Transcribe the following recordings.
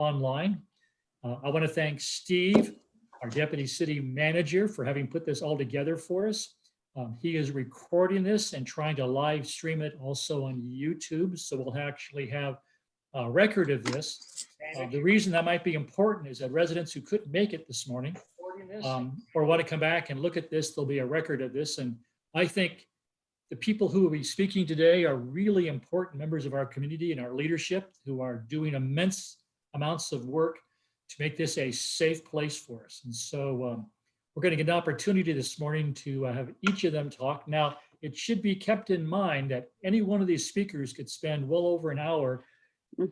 online. I want to thank Steve, our Deputy City Manager, for having put this all together for us. He is recording this and trying to live stream it also on YouTube, so we'll actually have a record of this. The reason that might be important is that residents who couldn't make it this morning or want to come back and look at this, there'll be a record of this. And I think the people who will be speaking today are really important members of our community and our leadership who are doing immense amounts of work to make this a safe place for us. And so we're going to get an opportunity this morning to have each of them talk. Now, it should be kept in mind that any one of these speakers could spend well over an hour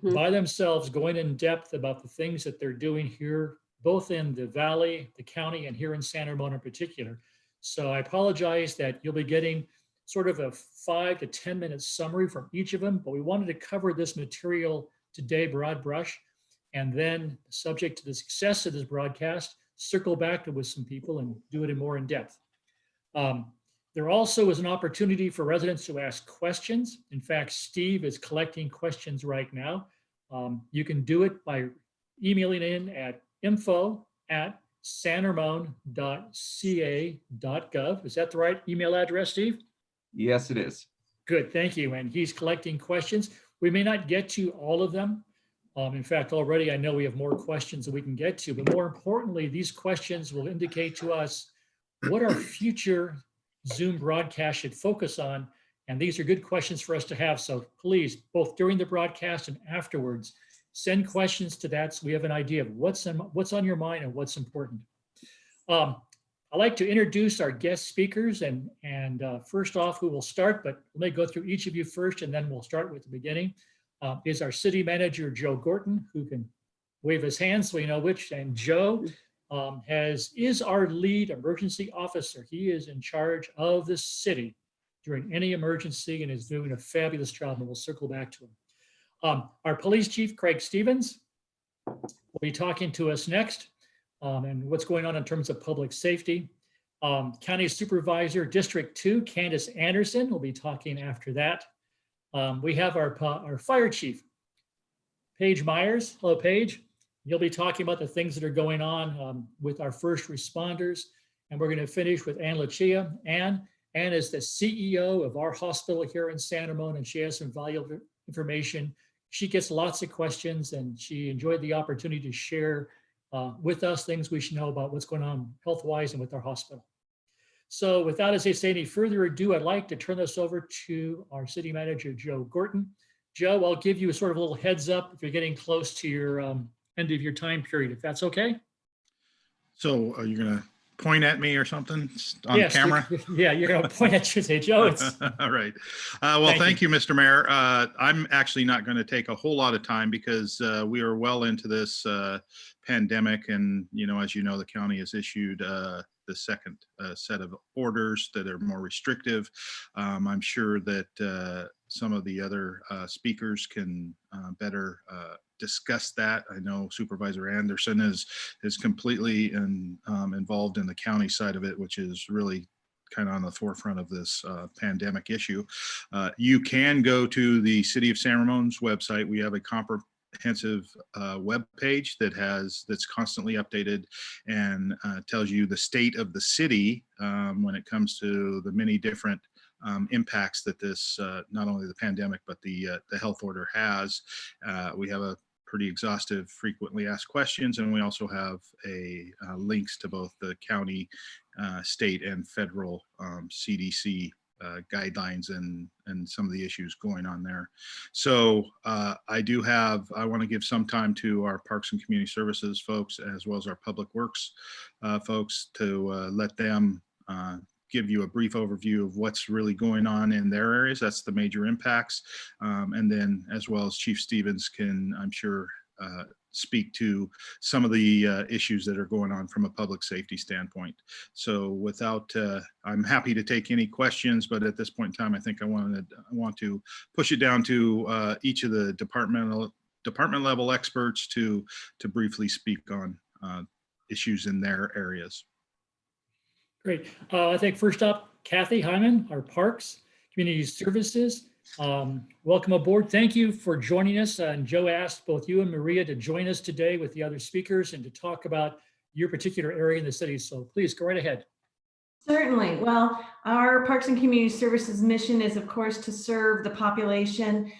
by themselves going in depth about the things that they're doing here, both in the valley, the county, and here in San Ramon in particular. So I apologize that you'll be getting sort of a 5 to 10 minute summary from each of them, but we wanted to cover this material today, broad brush, and then subject to the success of this broadcast, circle back with some people and do it in more in depth. There also is an opportunity for residents to ask questions. In fact, Steve is collecting questions right now. You can do it by emailing in at info@sanramon.ca.gov. Is that the right email address, Steve? Yes, it is. Good, thank you. And he's collecting questions. We may not get to all of them. In fact, already I know we have more questions that we can get to, but more importantly, these questions will indicate to us what our future Zoom broadcast should focus on. And these are good questions for us to have. So please, both during the broadcast and afterwards, send questions to that so we have an idea of what's on your mind and what's important. I'd like to introduce our guest speakers and first off, who will start, but let me go through each of you first and then we'll start with the beginning. Is our city manager, Joe Gorton, who can wave his hand so we know which. And Joe is our lead emergency officer. He is in charge of the city during any emergency and is doing a fabulous job, and we'll circle back to him. Our police chief, Craig Stevens, will be talking to us next and what's going on in terms of public safety. County Supervisor, District 2, Candace Andersen, will be talking after that. We have our fire chief, Paige Myers. Hello, Paige. You'll be talking about the things that are going on with our first responders. And we're going to finish with Ann Lucia. Ann is the CEO of our hospital here in San Ramon, and she has some valuable information. She gets lots of questions, and she enjoyed the opportunity to share with us things we should know about what's going on health-wise and with our hospital. So without, as I say, any further ado, I'd like to turn this over to our city manager, Joe Gorton. Joe, I'll give you a sort of a little heads up if you're getting close to your end of your time period, if that's okay. So are you going to point at me or something on camera? Yeah, you're going to point at you and say, Joe, it's... All right. Well, thank you, Mr. Mayor. I'm actually not going to take a whole lot of time because we are well into this pandemic. And, as you know, the county has issued the second set of orders that are more restrictive. I'm sure that some of the other speakers can better discuss that. I know Supervisor Andersen is completely involved in the county side of it, which is really kind of on the forefront of this pandemic issue. You can go to the City of San Ramon's website. We have a comprehensive web page that's constantly updated and tells you the state of the city when it comes to the many different impacts that this not only the pandemic but the health order has. We have a pretty exhaustive frequently asked questions, and we also have links to both the county, state, and federal CDC guidelines and some of the issues going on there. So I want to give some time to our Parks and Community Services folks as well as our Public Works folks to let them give you a brief overview of what's really going on in their areas. That's the major impacts. And then as well as Chief Stevens can, I'm sure, speak to some of the issues that are going on from a public safety standpoint. So without, I'm happy to take any questions, but at this point in time, I think I want to push it down to each of the department level experts to briefly speak on issues in their areas. Great. I think first up, Kathi Heimann, our Parks, Community Services. Welcome aboard. Thank you for joining us. And Joe asked both you and Maria to join us today with the other speakers and to talk about your particular area in the city. So please go right ahead. Certainly. Well, our Parks and Community Services mission is, of course, to serve the population,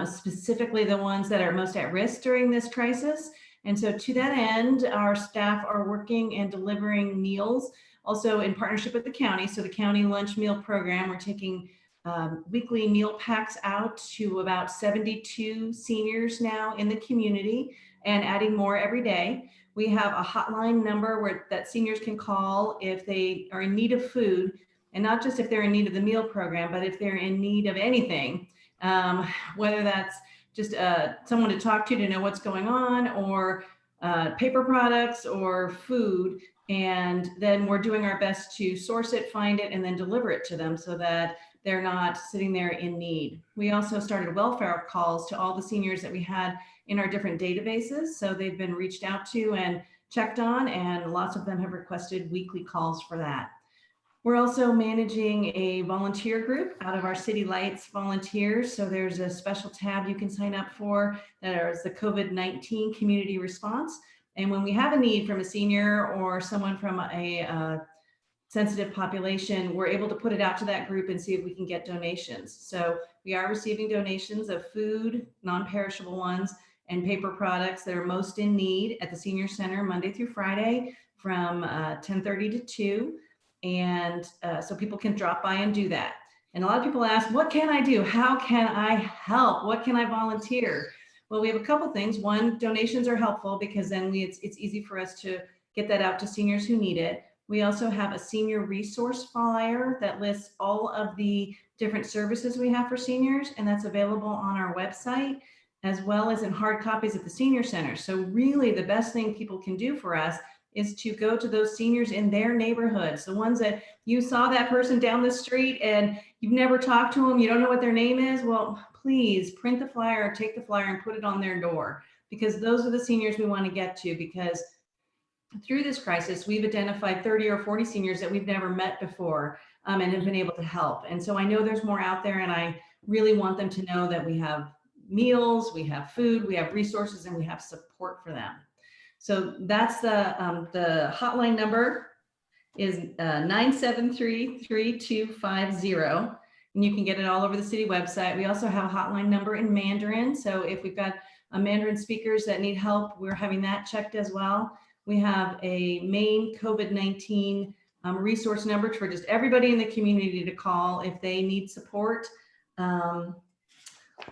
specifically the ones that are most at risk during this crisis. And so to that end, our staff are working and delivering meals, also in partnership with the county. So the county lunch meal program, we're taking weekly meal packs out to about 72 seniors now in the community and adding more every day. We have a hotline number that seniors can call if they are in need of food, and not just if they're in need of the meal program, but if they're in need of anything, whether that's just someone to talk to know what's going on, or paper products or food. And then we're doing our best to source it, find it, and then deliver it to them so that they're not sitting there in need. We also started welfare calls to all the seniors that we had in our different databases. So they've been reached out to and checked on, and lots of them have requested weekly calls for that. We're also managing a volunteer group out of our City Lights volunteers. So there's a special tab you can sign up for that is the COVID-19 community response. And when we have a need from a senior or someone from a sensitive population, we're able to put it out to that group and see if we can get donations. So we are receiving donations of food, non-perishable ones, and paper products that are most in need at the Senior Center Monday through Friday from 10:30 to 2. And so people can drop by and do that. And a lot of people ask, what can I do? How can I help? What can I volunteer? Well, we have a couple things. One, donations are helpful because then it's easy for us to get that out to seniors who need it. We also have a senior resource flyer that lists all of the different services we have for seniors, and that's available on our website, as well as in hard copies at the Senior Center. So really the best thing people can do for us is to go to those seniors in their neighborhoods, the ones that you saw that person down the street and you've never talked to them, you don't know what their name is. Well, please print the flyer or take the flyer and put it on their door, because those are the seniors we want to get to, because through this crisis, we've identified 30 or 40 seniors that we've never met before and have been able to help. And so I know there's more out there, and I really want them to know that we have meals, we have food, we have resources, and we have support for them. So that's the hotline number is 973-3250, and you can get it all over the city website. We also have a hotline number in Mandarin. So if we've got Mandarin speakers that need help, we're having that checked as well. We have a main COVID-19 resource number for just everybody in the community to call if they need support.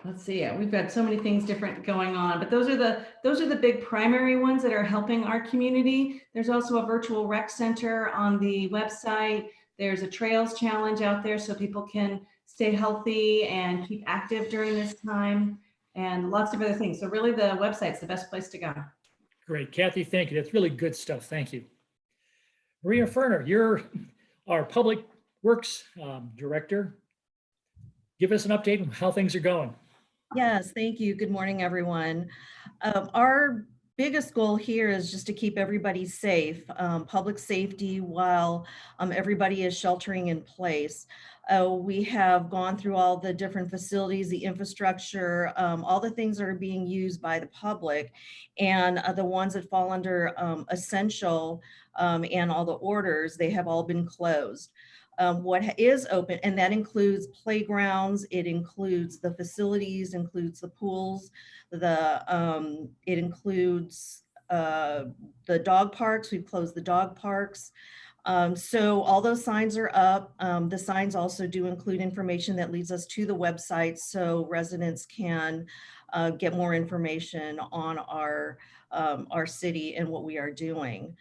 Let's see, we've got so many things different going on, but those are the big primary ones that are helping our community. There's also a virtual rec center on the website. There's a trails challenge out there so people can stay healthy and keep active during this time, and lots of other things. So really the website's the best place to go. Great, Kathi, thank you. That's really good stuff. Thank you. Maria Fierner, you're our Public Works Director. Give us an update on how things are going. Yes, thank you. Good morning, everyone. Our biggest goal here is just to keep everybody safe, public safety, while everybody is sheltering in place. We have gone through all the different facilities, the infrastructure, all the things that are being used by the public, and the ones that fall under essential and all the orders, they have all been closed. What is open, and that includes playgrounds, it includes the facilities, includes the pools, it includes the dog parks. We've closed the dog parks. So all those signs are up. The signs also do include information that leads us to the website so residents can get more information on our city and what we are doing.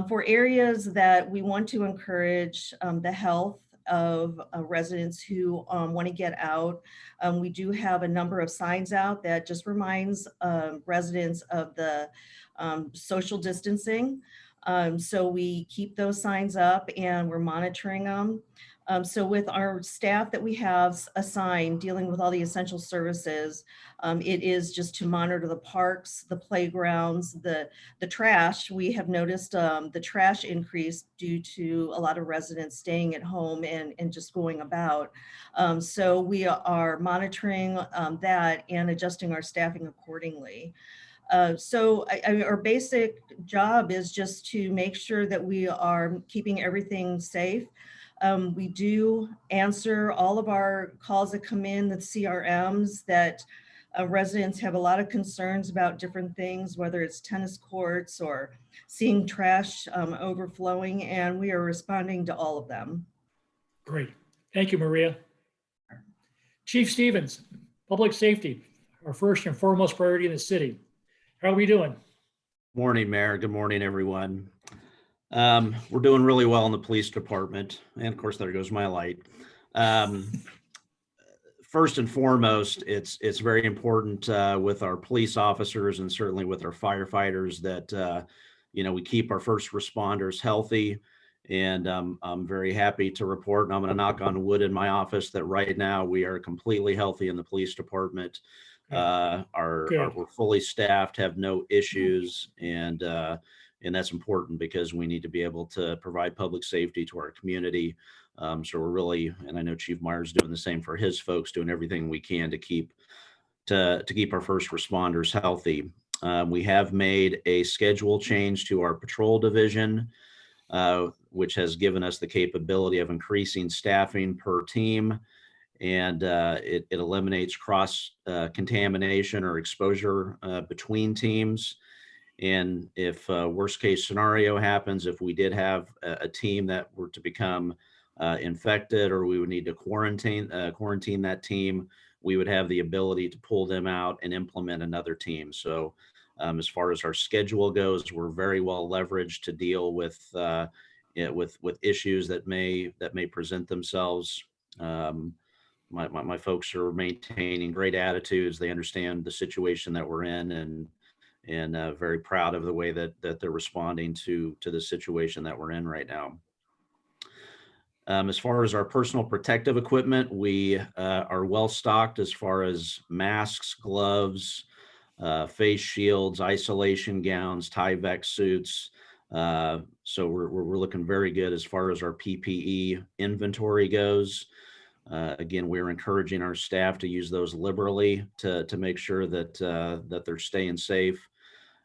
For areas that we want to encourage the health of residents who want to get out, we do have a number of signs out that just reminds residents of the social distancing. So we keep those signs up and we're monitoring them. So with our staff that we have assigned dealing with all the essential services, it is just to monitor the parks, the playgrounds, the trash. We have noticed the trash increase due to a lot of residents staying at home and just going about. So we are monitoring that and adjusting our staffing accordingly. So our basic job is just to make sure that we are keeping everything safe. We do answer all of our calls that come in, the CRMs, that residents have a lot of concerns about different things, whether it's tennis courts or seeing trash overflowing, and we are responding to all of them. Great. Thank you, Maria. Chief Stevens, public safety, our first and foremost priority in the city. How are we doing? Morning, Mayor. Good morning, everyone. We're doing really well in the police department. And of course, there goes my light. First and foremost, it's very important with our police officers and certainly with our firefighters that, we keep our first responders healthy. And I'm very happy to report, and I'm going to knock on wood in my office, that right now we are completely healthy in the police department. We're fully staffed, have no issues, and that's important because we need to be able to provide public safety to our community. So we're really, and I know Chief Meyer's doing the same for his folks, doing everything we can to keep our first responders healthy. We have made a schedule change to our patrol division, which has given us the capability of increasing staffing per team. And it eliminates cross contamination or exposure between teams. And if worst case scenario happens, if we did have a team that were to become infected, or we would need to quarantine that team, we would have the ability to pull them out and implement another team. So as far as our schedule goes, we're very well leveraged to deal with issues that may present themselves. My folks are maintaining great attitudes. They understand the situation that we're in, and very proud of the way that they're responding to the situation that we're in right now. As far as our personal protective equipment, we are well stocked as far as masks, gloves, face shields, isolation gowns, Tyvek suits. So we're looking very good as far as our PPE inventory goes. Again, we're encouraging our staff to use those liberally to make sure that they're staying safe.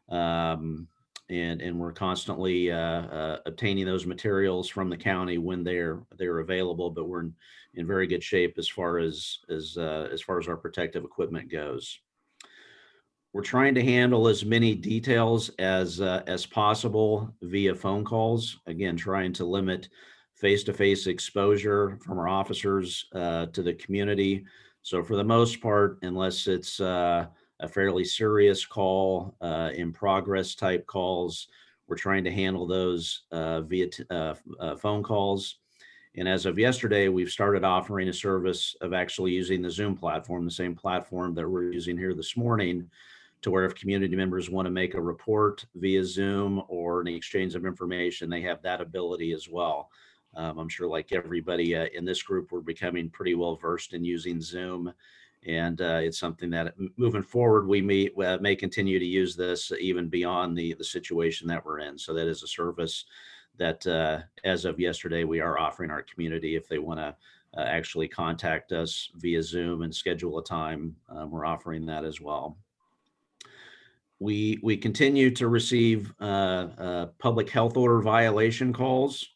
And we're constantly obtaining those materials from the county when they're available, but we're in very good shape as far as our protective equipment goes. We're trying to handle as many details as possible via phone calls. Again, trying to limit face-to-face exposure from our officers to the community. So for the most part, unless it's a fairly serious call, in progress type calls, we're trying to handle those via phone calls. And as of yesterday, we've started offering a service of actually using the Zoom platform, the same platform that we're using here this morning, to where if community members want to make a report via Zoom or an exchange of information, they have that ability as well. I'm sure, like everybody in this group, we're becoming pretty well versed in using Zoom, and it's something that moving forward we may continue to use this even beyond the situation that we're in. So that is a service that, as of yesterday, we are offering our community if they want to actually contact us via Zoom and schedule a time. We're offering that as well. We continue to receive public health order violation calls.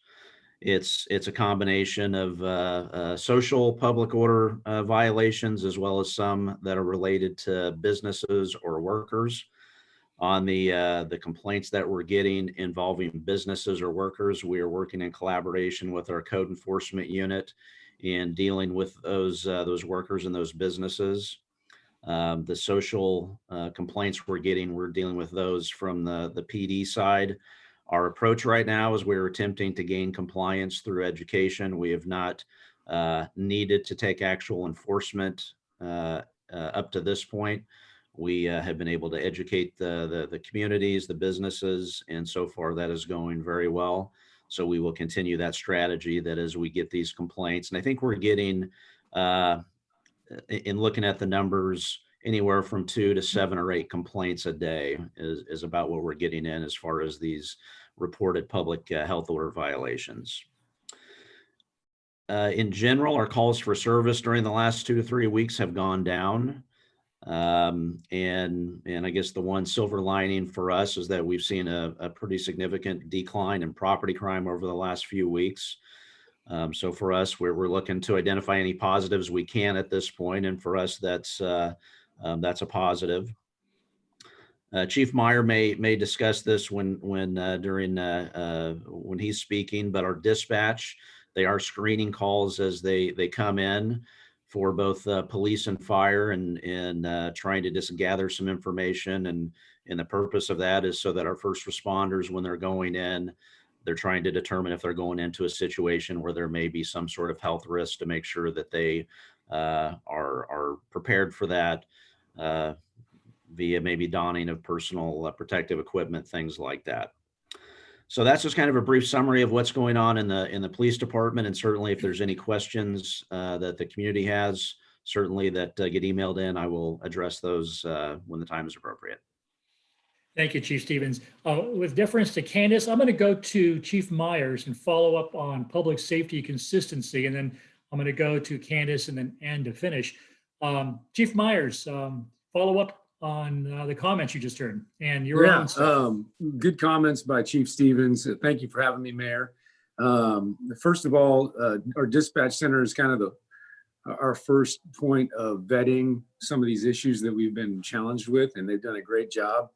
It's a combination of social public order violations, as well as some that are related to businesses or workers. On the complaints that we're getting involving businesses or workers, we are working in collaboration with our code enforcement unit in dealing with those workers and those businesses. The social complaints we're dealing with those from the PD side. Our approach right now is we're attempting to gain compliance through education. We have not needed to take actual enforcement up to this point. We have been able to educate the communities, the businesses, and so far that is going very well. So we will continue that strategy that as we get these complaints, and I think we're getting, in looking at the numbers, anywhere from 2 to 7 or 8 complaints a day is about what we're getting in as far as these reported public health order violations. In general, our calls for service during the last 2 to 3 weeks have gone down. And I guess the one silver lining for us is that we've seen a pretty significant decline in property crime over the last few weeks. So for us, we're looking to identify any positives we can at this point, and for us, that's a positive. Chief Meyer may discuss this when he's speaking, but our dispatch, they are screening calls as they come in for both police and fire, and trying to just gather some information. And the purpose of that is so that our first responders, when they're going in, they're trying to determine if they're going into a situation where there may be some sort of health risk, to make sure that they are prepared for that via maybe donning of personal protective equipment, things like that. So that's just kind of a brief summary of what's going on in the police department. And certainly if there's any questions that the community has, certainly that get emailed in, I will address those when the time is appropriate. Thank you, Chief Stevens. With deference to Candace, I'm going to go to Chief Myers and follow up on public safety consistency, and then I'm going to go to Candace and then Ann to finish. Chief Myers, follow up on the comments you just heard and your own stuff. Good comments by Chief Stevens. Thank you for having me, Mayor. First of all, our dispatch center is kind of our first point of vetting some of these issues that we've been challenged with, and they've done a great job.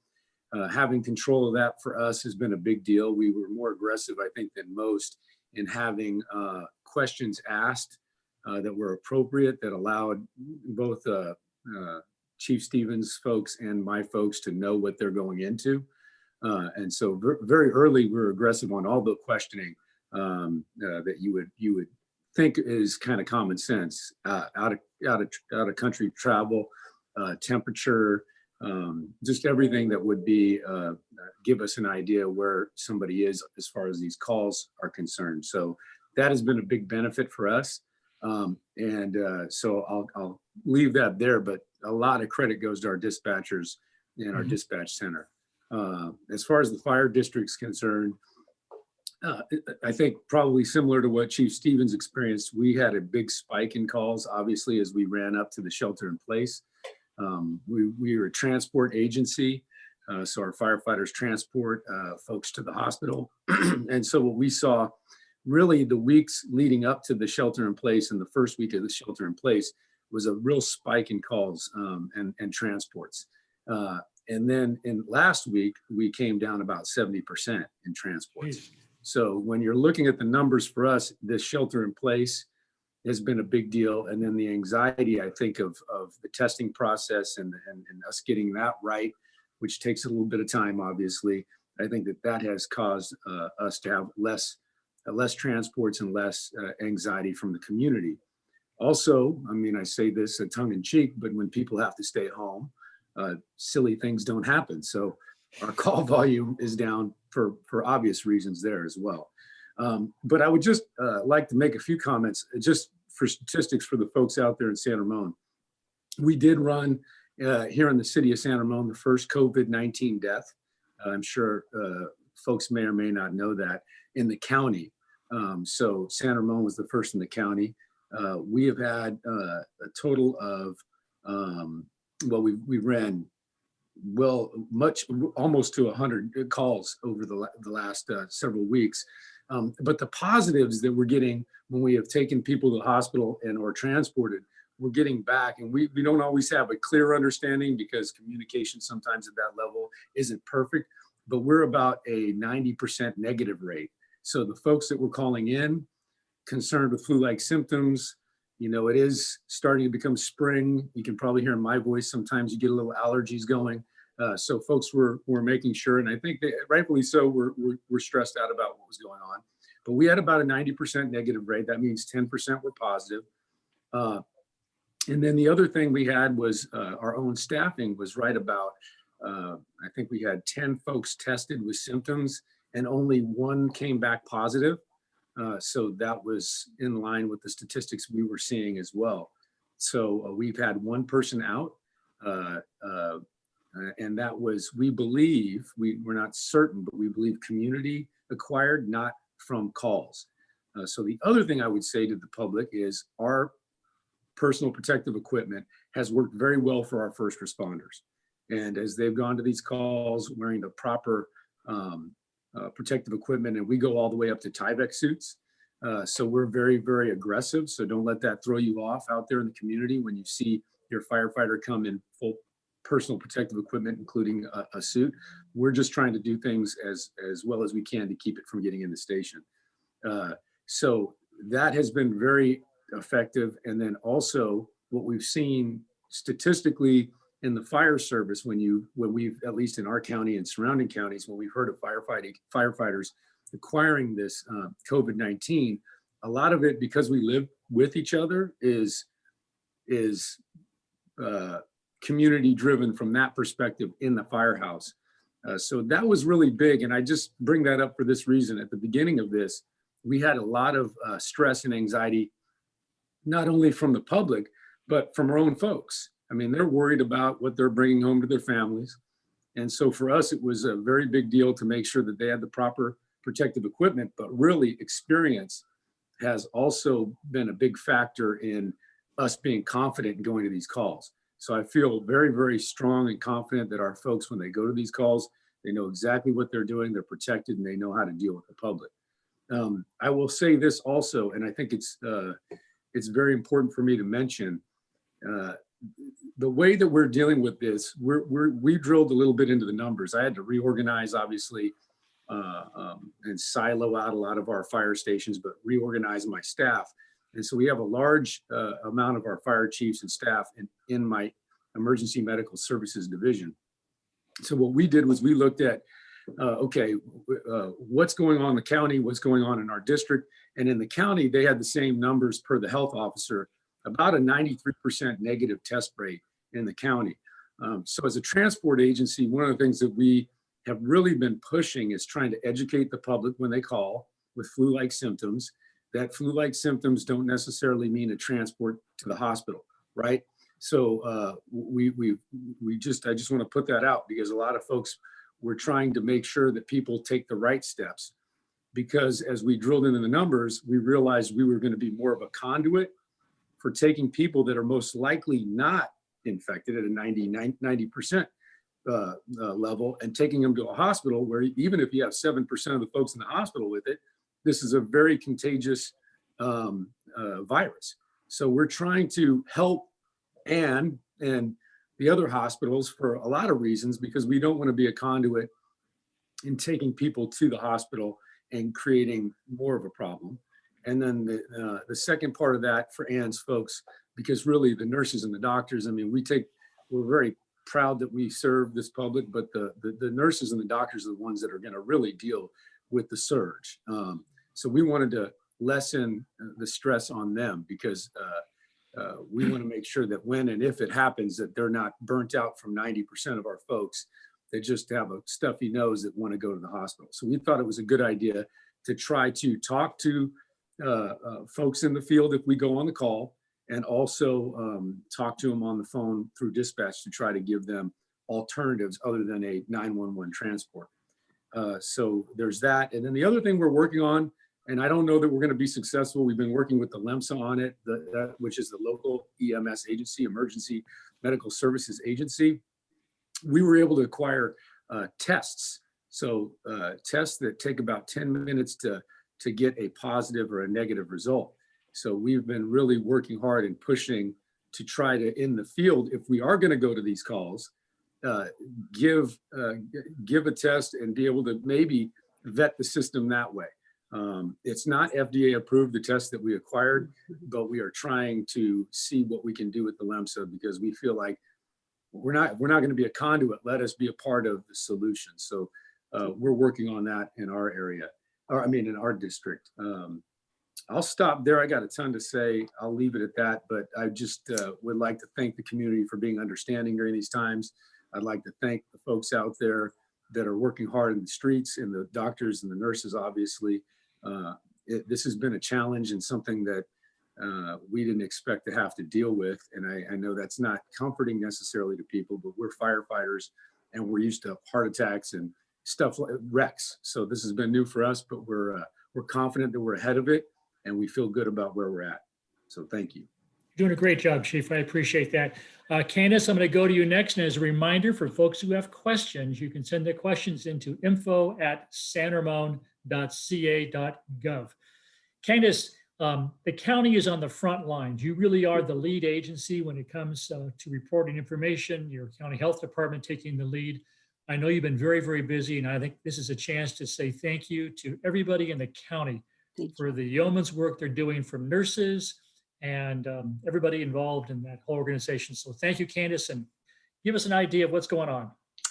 Having control of that for us has been a big deal. We were more aggressive, I think, than most in having questions asked that were appropriate, that allowed both Chief Stevens folks and my folks to know what they're going into. And so very early, we were aggressive on all the questioning that you would think is kind of common sense. Out of country travel, temperature, just everything that would be give us an idea where somebody is as far as these calls are concerned. So that has been a big benefit for us. So I'll leave that there, but a lot of credit goes to our dispatchers and our dispatch center. As far as the fire district's concerned, I think probably similar to what Chief Stevens experienced, we had a big spike in calls, obviously, as we ran up to the shelter in place. We were a transport agency, so our firefighters transport folks to the hospital. And so what we saw really the weeks leading up to the shelter in place and the first week of the shelter in place was a real spike in calls and transports. And then in last week, we came down about 70% in transports. Jeez. So when you're looking at the numbers for us, this shelter in place has been a big deal. And then the anxiety, I think, of the testing process and us getting that right, which takes a little bit of time, obviously. I think that has caused us to have less transports and less anxiety from the community. Also, I mean, I say this tongue in cheek, but when people have to stay home, silly things don't happen. So our call volume is down for obvious reasons there as well. But I would just like to make a few comments just for statistics for the folks out there in San Ramon. We did run here in the city of San Ramon the first COVID-19 death. I'm sure folks may or may not know that in the county. So San Ramon was the first in the county. We have had a total of, we ran almost to 100 calls over the last several weeks. But the positives that we're getting when we have taken people to the hospital and or transported, we're getting back, and we don't always have a clear understanding because communication sometimes at that level isn't perfect, but we're about a 90% negative rate. So the folks that were calling in concerned with flu-like symptoms, you know, it is starting to become spring. You can probably hear in my voice, sometimes you get a little allergies going. So folks were making sure, and I think that rightfully so, we're stressed out about what was going on. But we had about a 90% negative rate. That means 10% were positive. And then the other thing we had was our own staffing was right about, I think we had 10 folks tested with symptoms and only one came back positive. So that was in line with the statistics we were seeing as well. So we've had one person out, and that was, we believe, we're not certain, but we believe community acquired, not from calls. So the other thing I would say to the public is our personal protective equipment has worked very well for our first responders. And as they've gone to these calls wearing the proper protective equipment, and we go all the way up to Tyvek suits. So we're very, very aggressive. So don't let that throw you off out there in the community when you see your firefighter come in full personal protective equipment, including a suit. We're just trying to do things as well as we can to keep it from getting in the station. So that has been very effective. And then also what we've seen statistically in the fire service, when we've, at least in our county and surrounding counties, when we've heard of firefighters acquiring this COVID-19, a lot of it, because we live with each other, is community driven from that perspective in the firehouse. So that was really big. And I just bring that up for this reason. At the beginning of this, we had a lot of stress and anxiety, not only from the public, but from our own folks. I mean, they're worried about what they're bringing home to their families. And so for us, it was a very big deal to make sure that they had the proper protective equipment, but really experience has also been a big factor in us being confident in going to these calls. So I feel very, very strong and confident that our folks, when they go to these calls, they know exactly what they're doing, they're protected, and they know how to deal with the public. I will say this also, and I think it's very important for me to mention, the way that we're dealing with this, we drilled a little bit into the numbers. I had to reorganize, obviously, and silo out a lot of our fire stations, but reorganize my staff. And so we have a large amount of our fire chiefs and staff in my emergency medical services division. So what we did was we looked at, what's going on in the county, what's going on in our district. And in the county, they had the same numbers per the health officer, about a 93% negative test rate in the county. So as a transport agency, one of the things that we have really been pushing is trying to educate the public when they call with flu-like symptoms, that flu-like symptoms don't necessarily mean a transport to the hospital, right? So I just want to put that out, because a lot of folks were trying to make sure that people take the right steps, because as we drilled into the numbers, we realized we were going to be more of a conduit for taking people that are most likely not infected at a 90% level and taking them to a hospital where even if you have 7% of the folks in the hospital with it, this is a very contagious virus. So we're trying to help and the other hospitals for a lot of reasons, because we don't want to be a conduit in taking people to the hospital and creating more of a problem. And then the second part of that for Ann's folks, because really the nurses and the doctors, I mean, we're very proud that we serve this public, but the nurses and the doctors are the ones that are going to really deal with the surge. So we wanted to lessen the stress on them, because we want to make sure that when and if it happens, that they're not burnt out from 90% of our folks that just have a stuffy nose that want to go to the hospital. So we thought it was a good idea to try to talk to folks in the field if we go on the call, and also talk to them on the phone through dispatch to try to give them alternatives other than a 911 transport. So there's that. And then the other thing we're working on, and I don't know that we're going to be successful, we've been working with the LEMSA on it, which is the local EMS agency, emergency medical services agency. We were able to acquire tests. So tests that take about 10 minutes to get a positive or a negative result. So we've been really working hard and pushing to try to, in the field, if we are going to go to these calls, give a test and be able to maybe vet the system that way. It's not FDA approved, the test that we acquired, but we are trying to see what we can do with the LEMSA, because we feel like we're not going to be a conduit. Let us be a part of the solution. So we're working on that in our area, or I mean in our district. I'll stop there. I got a ton to say. I'll leave it at that, but I just would like to thank the community for being understanding during these times. I'd like to thank the folks out there that are working hard in the streets, and the doctors and the nurses, obviously. This has been a challenge and something that we didn't expect to have to deal with. And I know that's not comforting necessarily to people, but we're firefighters and we're used to heart attacks and stuff like wrecks. So this has been new for us, but we're confident that we're ahead of it and we feel good about where we're at. So thank you. Doing a great job, Chief. I appreciate that. Candace, I'm going to go to you next. And as a reminder for folks who have questions, you can send the questions into info@sanramon.ca.gov. Candace, the county is on the front lines. You really are the lead agency when it comes to reporting information, your county health department taking the lead. I know you've been very, very busy, and I think this is a chance to say thank you to everybody in the county for the yeoman's work they're doing, from nurses and everybody involved in that whole organization. So thank you, Candace, and give us an idea of what's going on.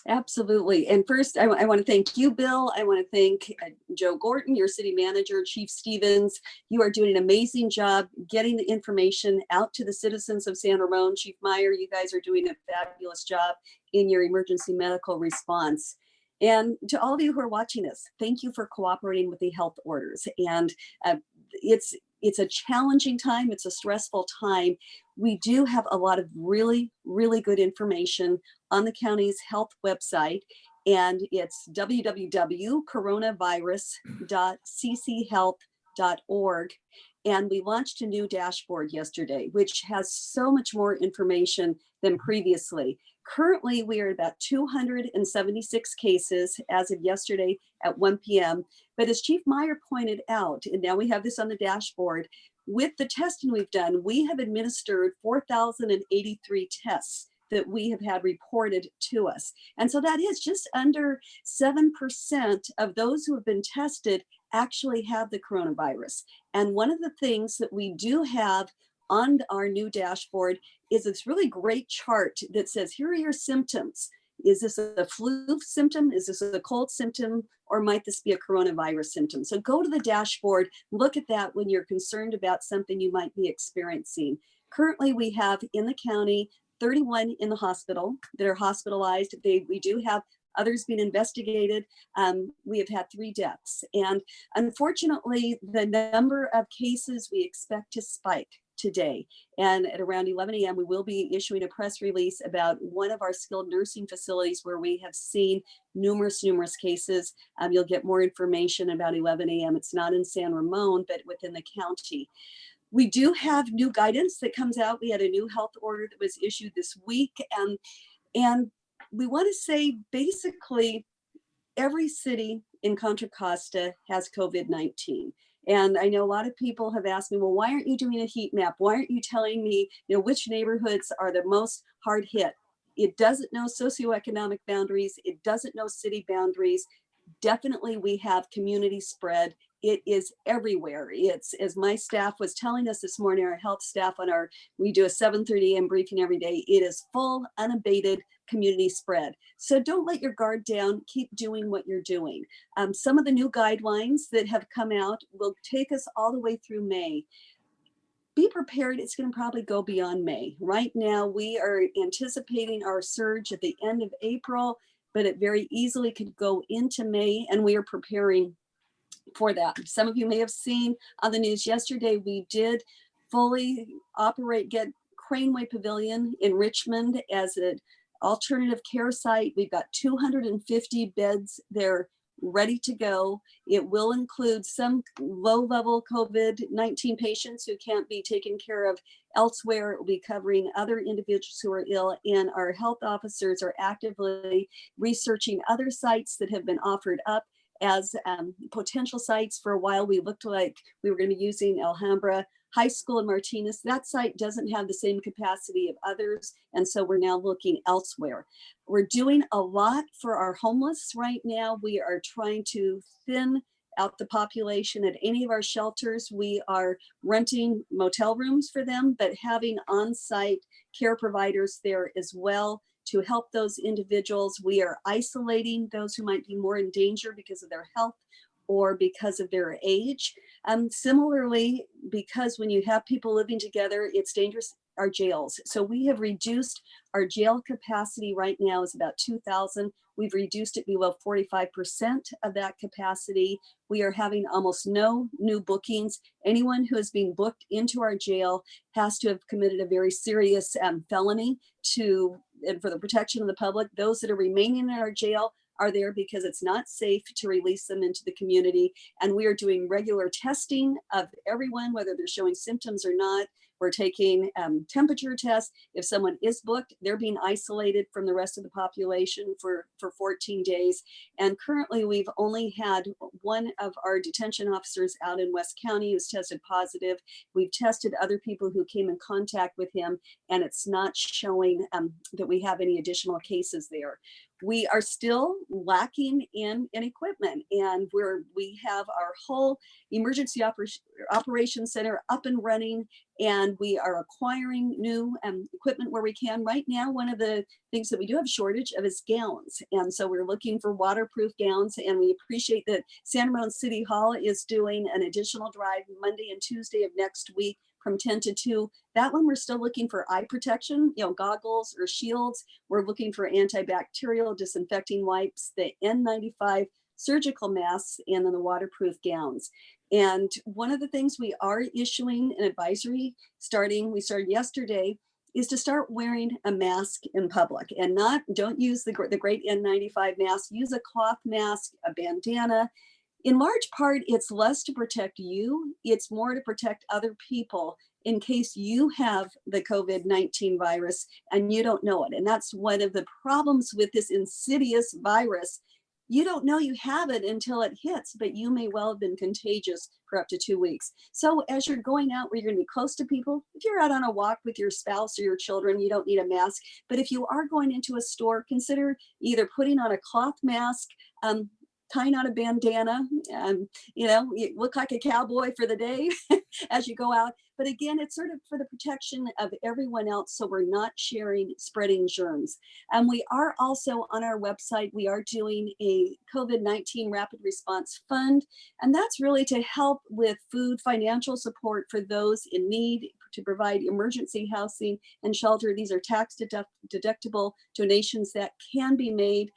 Absolutely. And first, I want to thank you, Bill. I want to thank Joe Gorton, your city manager, Chief Stevens. You are doing an amazing job getting the information out to the citizens of San Ramon. Chief Meyer, you guys are doing a fabulous job in your emergency medical response. And to all of you who are watching this, thank you for cooperating with the health orders. And it's a challenging time. It's a stressful time. We do have a lot of really, really good information on the county's health website, and it's www.coronavirus.cchealth.org. And we launched a new dashboard yesterday, which has so much more information than previously. Currently, we are about 276 cases as of yesterday at 1 p.m. But as Chief Meyer pointed out, and now we have this on the dashboard, with the testing we've done, we have administered 4,083 tests that we have had reported to us. And so that is just under 7% of those who have been tested actually have the coronavirus. And one of the things that we do have on our new dashboard is this really great chart that says, here are your symptoms. Is this a flu symptom? Is this a cold symptom? Or might this be a coronavirus symptom? So go to the dashboard, look at that when you're concerned about something you might be experiencing. Currently, we have in the county 31 in the hospital that are hospitalized. We do have others being investigated. We have had 3 deaths. And unfortunately, the number of cases we expect to spike today. And at around 11 a.m., we will be issuing a press release about one of our skilled nursing facilities where we have seen numerous cases. You'll get more information about 11 a.m. It's not in San Ramon, but within the county. We do have new guidance that comes out. We had a new health order that was issued this week. And we want to say basically every city in Contra Costa has COVID-19. And I know a lot of people have asked me, well, why aren't you doing a heat map? Why aren't you telling me, which neighborhoods are the most hard hit? It doesn't know socioeconomic boundaries. It doesn't know city boundaries. Definitely we have community spread. It is everywhere. It's, as my staff was telling us this morning, our health staff we do a 7:30 a.m. briefing every day. It is full, unabated community spread. So don't let your guard down. Keep doing what you're doing. Some of the new guidelines that have come out will take us all the way through May. Be prepared. It's going to probably go beyond May. Right now, we are anticipating our surge at the end of April, but it very easily could go into May, and we are preparing for that. Some of you may have seen on the news yesterday, we did fully get Craneway Pavilion in Richmond as an alternative care site. We've got 250 beds there ready to go. It will include some low-level COVID-19 patients who can't be taken care of elsewhere. It will be covering other individuals who are ill, and our health officers are actively researching other sites that have been offered up as potential sites. For a while, we looked like we were going to be using Alhambra High School in Martinez. That site doesn't have the same capacity of others, and so we're now looking elsewhere. We're doing a lot for our homeless right now. We are trying to thin out the population at any of our shelters. We are renting motel rooms for them, but having on-site care providers there as well to help those individuals. We are isolating those who might be more in danger because of their health or because of their age. Similarly, because when you have people living together, it's dangerous, our jails. So we have reduced our jail capacity right now is about 2,000. We've reduced it below 45% of that capacity. We are having almost no new bookings. Anyone who is being booked into our jail has to have committed a very serious felony and for the protection of the public. Those that are remaining in our jail are there because it's not safe to release them into the community. And we are doing regular testing of everyone, whether they're showing symptoms or not. We're taking temperature tests. If someone is booked, they're being isolated from the rest of the population for 14 days. And currently we've only had one of our detention officers out in West County who's tested positive. We've tested other people who came in contact with him, and it's not showing that we have any additional cases there. We are still lacking in equipment, and we have our whole emergency operations center up and running, and we are acquiring new equipment where we can. Right now, one of the things that we do have a shortage of is gowns, and so we're looking for waterproof gowns, and we appreciate that San Ramon City Hall is doing an additional drive Monday and Tuesday of next week from 10 to 2. That one, we're still looking for eye protection, goggles or shields. We're looking for antibacterial disinfecting wipes, the N95 surgical masks, and then the waterproof gowns. And one of the things we are issuing an advisory we started yesterday, is to start wearing a mask in public, and don't use the great N95 mask, use a cloth mask, a bandana. In large part, it's less to protect you, it's more to protect other people in case you have the COVID-19 virus and you don't know it. And that's one of the problems with this insidious virus. You don't know you have it until it hits, but you may well have been contagious for up to 2 weeks. So as you're going out where you're gonna be close to people, if you're out on a walk with your spouse or your children, you don't need a mask. But if you are going into a store, consider either putting on a cloth mask, tying on a bandana, you look like a cowboy for the day as you go out. But again, it's sort of for the protection of everyone else, so we're not spreading germs. And we are also on our website, we are doing a COVID-19 Rapid Response Fund, and that's really to help with food, financial support for those in need, to provide emergency housing and shelter. These are tax deductible donations that can be made.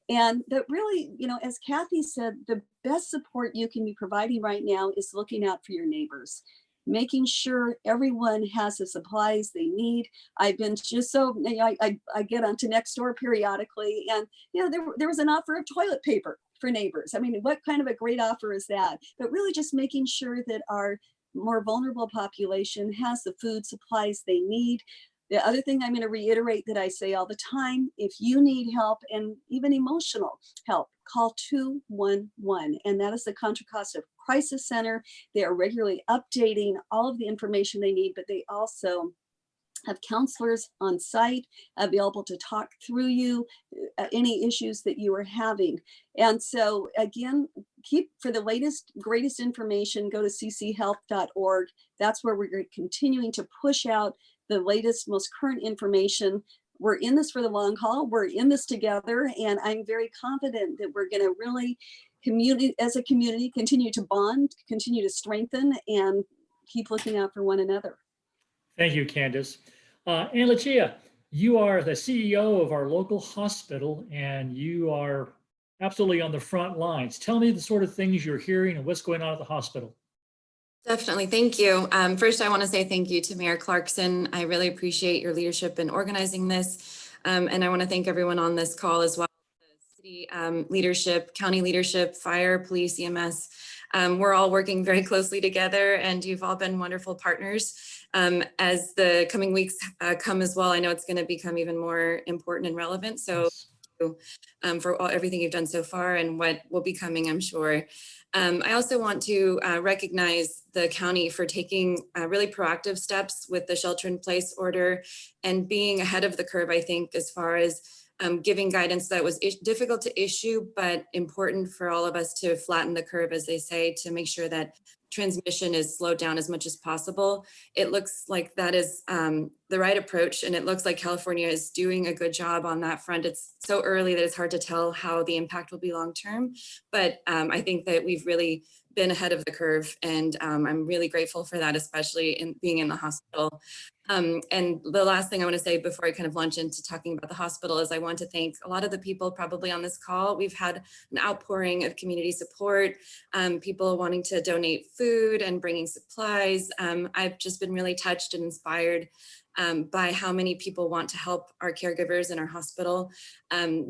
And that really, as Kathi said, the best support you can be providing right now is looking out for your neighbors, making sure everyone has the supplies they need. I've been just I get onto Nextdoor periodically, and there was an offer of toilet paper for neighbors. I mean, what kind of a great offer is that? But really just making sure that our more vulnerable population has the food supplies they need. The other thing I'm going to reiterate that I say all the time, if you need help and even emotional help, call 211. And that is the Contra Costa Crisis Center. They are regularly updating all of the information they need, but they also have counselors on site available to talk through any issues that you are having. And so again, for the latest, greatest information, go to cchealth.org. That's where we're continuing to push out the latest, most current information. We're in this for the long haul. We're in this together. And I'm very confident that we're going to really, as a community, continue to bond, continue to strengthen, and keep looking out for one another. Thank you, Candace. And Lucia, you are the CEO of our local hospital, and you are absolutely on the front lines. Tell me the sort of things you're hearing and what's going on at the hospital. Definitely. Thank you. First, I want to say thank you to Mayor Clarkson. I really appreciate your leadership in organizing this. And I want to thank everyone on this call as well. The city leadership, county leadership, fire, police, EMS. We're all working very closely together, and you've all been wonderful partners. As the coming weeks come as well, I know it's going to become even more important and relevant. So for everything you've done so far and what will be coming, I'm sure. I also want to recognize the county for taking really proactive steps with the shelter in place order and being ahead of the curve, I think, as far as giving guidance that was difficult to issue, but important for all of us to flatten the curve, as they say, to make sure that transmission is slowed down as much as possible. It looks like that is the right approach, and it looks like California is doing a good job on that front. It's so early that it's hard to tell how the impact will be long term, but I think that we've really been ahead of the curve, and I'm really grateful for that, especially in being in the hospital. And the last thing I want to say before I kind of launch into talking about the hospital is I want to thank a lot of the people probably on this call. We've had an outpouring of community support, people wanting to donate food and bringing supplies. I've just been really touched and inspired by how many people want to help our caregivers in our hospital.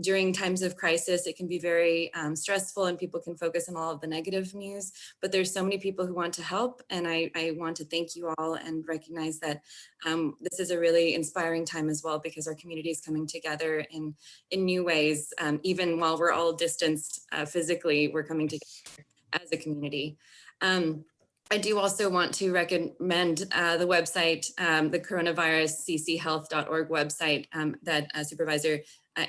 During times of crisis, it can be very stressful and people can focus on all of the negative news, but there's so many people who want to help. And I want to thank you all and recognize that this is a really inspiring time as well, because our community is coming together in new ways. Even while we're all distanced physically, we're coming together as a community. I do also want to recommend the website, the coronaviruscchealth.org website that Supervisor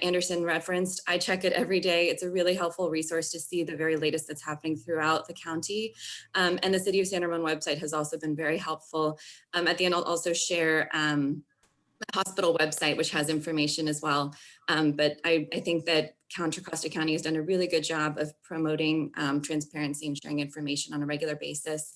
Andersen referenced. I check it every day. It's a really helpful resource to see the very latest that's happening throughout the county. And the City of San Ramon website has also been very helpful. At the end, I'll also share the hospital website, which has information as well. But I think that Contra Costa County has done a really good job of promoting transparency and sharing information on a regular basis.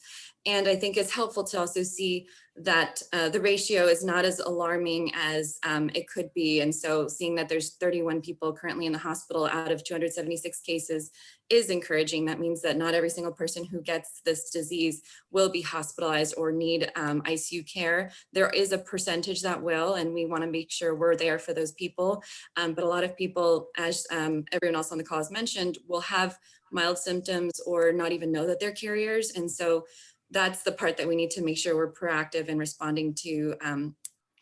And I think it's helpful to also see that the ratio is not as alarming as it could be. And so seeing that there's 31 people currently in the hospital out of 276 cases is encouraging. That means that not every single person who gets this disease will be hospitalized or need ICU care. There is a percentage that will, and we want to make sure we're there for those people. But a lot of people, as everyone else on the call has mentioned, will have mild symptoms or not even know that they're carriers. And so that's the part that we need to make sure we're proactive in responding to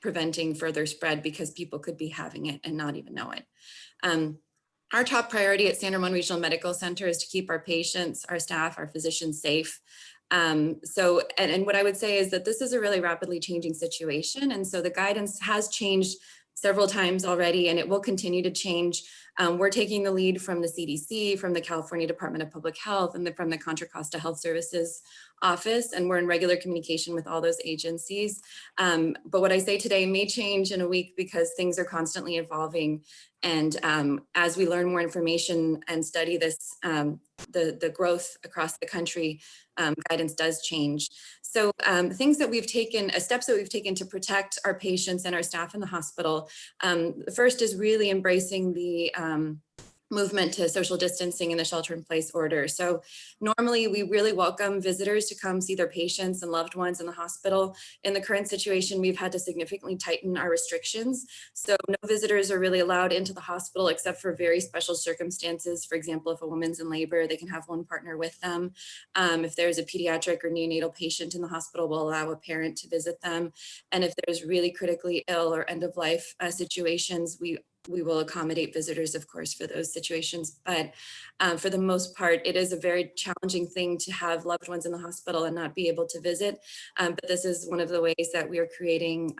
preventing further spread, because people could be having it and not even know it. Our top priority at San Ramon Regional Medical Center is to keep our patients, our staff, our physicians safe. And what I would say is that this is a really rapidly changing situation. And so the guidance has changed several times already, and it will continue to change. We're taking the lead from the CDC, from the California Department of Public Health, and from the Contra Costa Health Services office, and we're in regular communication with all those agencies. But what I say today may change in a week, because things are constantly evolving. And as we learn more information and study this, the growth across the country, guidance does change. So things that we've taken, steps that we've taken to protect our patients and our staff in the hospital. The first is really embracing the movement to social distancing and the shelter-in-place order. So normally we really welcome visitors to come see their patients and loved ones in the hospital. In the current situation, we've had to significantly tighten our restrictions. So no visitors are really allowed into the hospital except for very special circumstances. For example, if a woman's in labor, they can have one partner with them. If there's a pediatric or neonatal patient in the hospital, we'll allow a parent to visit them. And if there's really critically ill or end-of-life situations, we will accommodate visitors, of course, for those situations. But for the most part, it is a very challenging thing to have loved ones in the hospital and not be able to visit. But this is one of the ways that we are creating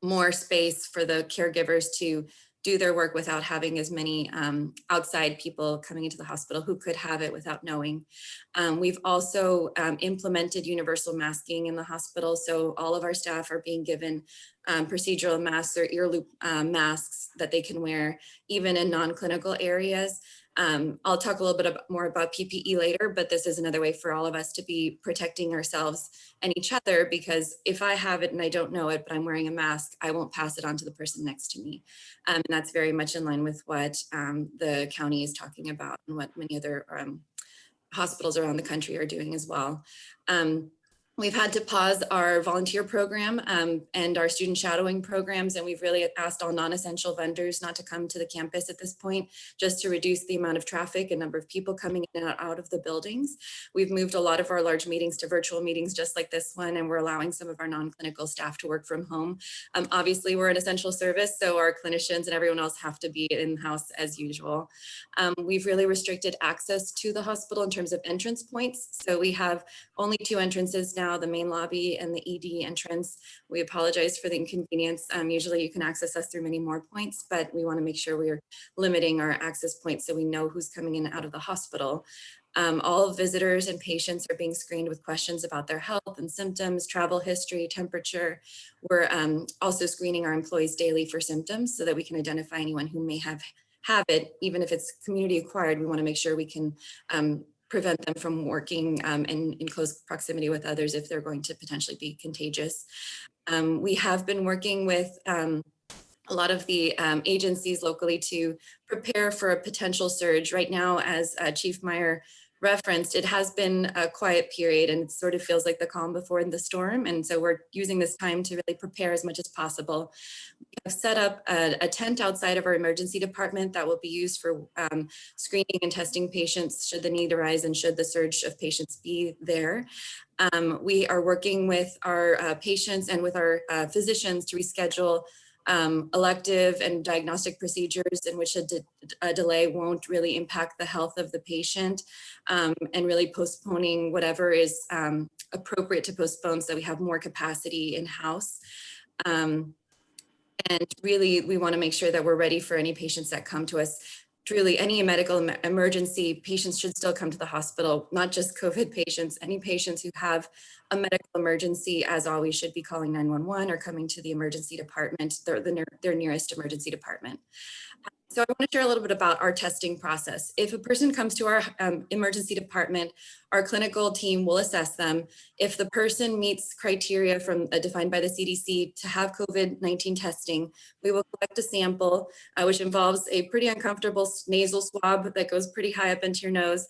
more space for the caregivers to do their work without having as many outside people coming into the hospital who could have it without knowing. We've also implemented universal masking in the hospital. So all of our staff are being given procedural masks or ear loop masks that they can wear, even in non-clinical areas. I'll talk a little bit more about PPE later, but this is another way for all of us to be protecting ourselves and each other, because if I have it and I don't know it, but I'm wearing a mask, I won't pass it on to the person next to me. And that's very much in line with what the county is talking about and what many other hospitals around the country are doing as well. We've had to pause our volunteer program and our student shadowing programs, and we've really asked all non-essential vendors not to come to the campus at this point, just to reduce the amount of traffic and number of people coming in and out of the buildings. We've moved a lot of our large meetings to virtual meetings just like this one, and we're allowing some of our non-clinical staff to work from home. Obviously, we're an essential service, so our clinicians and everyone else have to be in-house as usual. We've really restricted access to the hospital in terms of entrance points. So we have only 2 entrances now now, the main lobby and the ED entrance. We apologize for the inconvenience. Usually you can access us through many more points, but we want to make sure we're limiting our access points so we know who's coming in and out of the hospital. All visitors and patients are being screened with questions about their health and symptoms, travel history, temperature. We're also screening our employees daily for symptoms so that we can identify anyone who may have it, even if it's community acquired. We want to make sure we can prevent them from working in close proximity with others if they're going to potentially be contagious. We have been working with a lot of the agencies locally to prepare for a potential surge. Right now, as Chief Meyer referenced, it has been a quiet period and it sort of feels like the calm before the storm. And so we're using this time to really prepare as much as possible. We have set up a tent outside of our emergency department that will be used for screening and testing patients should the need arise and should the surge of patients be there. We are working with our patients and with our physicians to reschedule elective and diagnostic procedures in which a delay won't really impact the health of the patient, and really postponing whatever is appropriate to postpone so we have more capacity in-house. And really, we want to make sure that we're ready for any patients that come to us. Truly, any medical emergency, patients should still come to the hospital, not just COVID patients. Any patients who have a medical emergency, as always, should be calling 911 or coming to the emergency department, their nearest emergency department. So I want to share a little bit about our testing process. If a person comes to our emergency department, our clinical team will assess them. If the person meets criteria defined by the CDC to have COVID-19 testing, we will collect a sample, which involves a pretty uncomfortable nasal swab that goes pretty high up into your nose.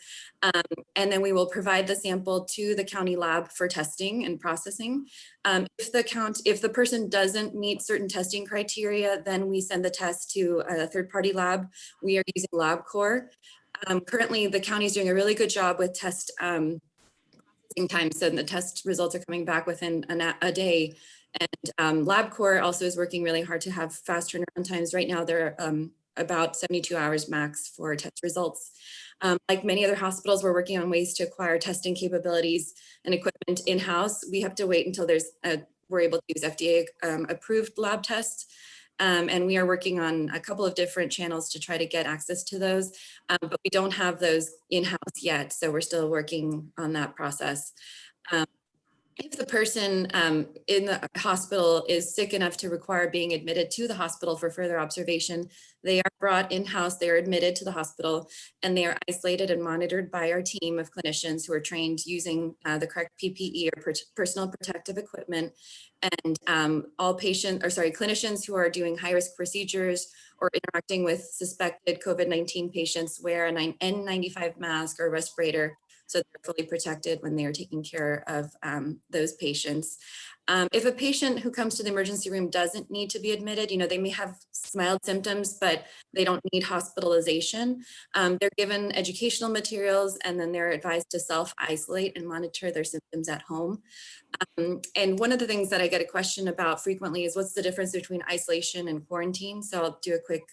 And then we will provide the sample to the county lab for testing and processing. If the person doesn't meet certain testing criteria, then we send the test to a third-party lab. We are using LabCorp. Currently, the county is doing a really good job with test processing time, so the test results are coming back within a day. And LabCorp also is working really hard to have fast turnaround times. Right now, they're about 72 hours max for test results. Like many other hospitals, we're working on ways to acquire testing capabilities and equipment in-house. We have to wait until we're able to use FDA approved lab tests. And we are working on a couple of different channels to try to get access to those, but we don't have those in-house yet. So we're still working on that process. If the person in the hospital is sick enough to require being admitted to the hospital for further observation, they are brought in-house, they are admitted to the hospital, and they are isolated and monitored by our team of clinicians who are trained using the correct PPE or personal protective equipment. And clinicians who are doing high-risk procedures or interacting with suspected COVID-19 patients wear an N95 mask or respirator, so they're fully protected when they are taking care of those patients. If a patient who comes to the emergency room doesn't need to be admitted, they may have mild symptoms, but they don't need hospitalization. They're given educational materials, and then they're advised to self-isolate and monitor their symptoms at home. And one of the things that I get a question about frequently is what's the difference between isolation and quarantine? So I'll do a quick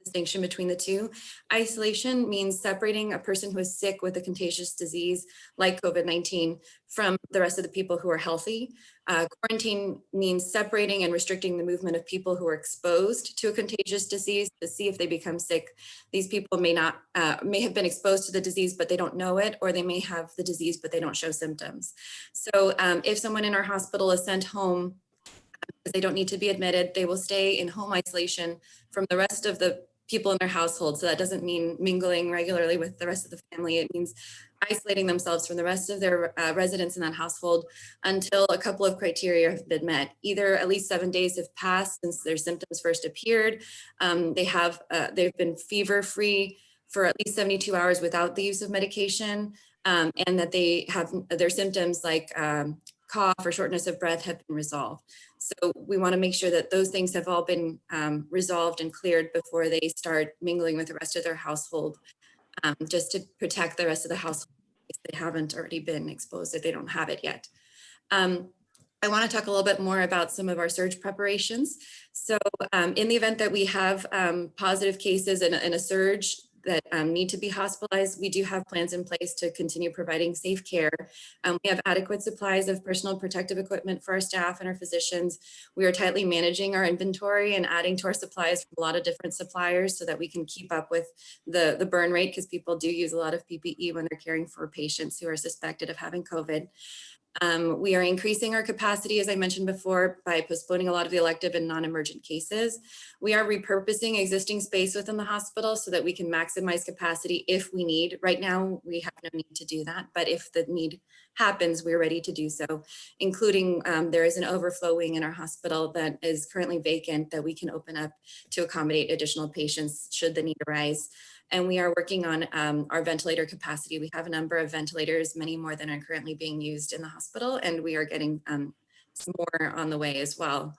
distinction between the two. Isolation means separating a person who is sick with a contagious disease like COVID-19 from the rest of the people who are healthy. Quarantine means separating and restricting the movement of people who are exposed to a contagious disease to see if they become sick. These people may have been exposed to the disease, but they don't know it, or they may have the disease, but they don't show symptoms. So if someone in our hospital is sent home, because they don't need to be admitted, they will stay in home isolation from the rest of the people in their household. So that doesn't mean mingling regularly with the rest of the family. It means isolating themselves from the rest of their residents in that household until a couple of criteria have been met. Either at least 7 days have passed since their symptoms first appeared. They've been fever-free for at least 72 hours without the use of medication, and that they have their symptoms like cough or shortness of breath have been resolved. So we want to make sure that those things have all been resolved and cleared before they start mingling with the rest of their household, just to protect the rest of the household if they haven't already been exposed, if they don't have it yet. I want to talk a little bit more about some of our surge preparations. So in the event that we have positive cases in a surge, that need to be hospitalized, we do have plans in place to continue providing safe care. We have adequate supplies of personal protective equipment for our staff and our physicians. We are tightly managing our inventory and adding to our supplies from a lot of different suppliers so that we can keep up with the burn rate, because people do use a lot of PPE when they're caring for patients who are suspected of having COVID. We are increasing our capacity, as I mentioned before, by postponing a lot of the elective and non-emergent cases. We are repurposing existing space within the hospital so that we can maximize capacity if we need. Right now, we have no need to do that, but if the need happens, we're ready to do so, including there is an overflow wing in our hospital that is currently vacant that we can open up to accommodate additional patients should the need arise. And we are working on our ventilator capacity. We have a number of ventilators, many more than are currently being used in the hospital, and we are getting some more on the way as well.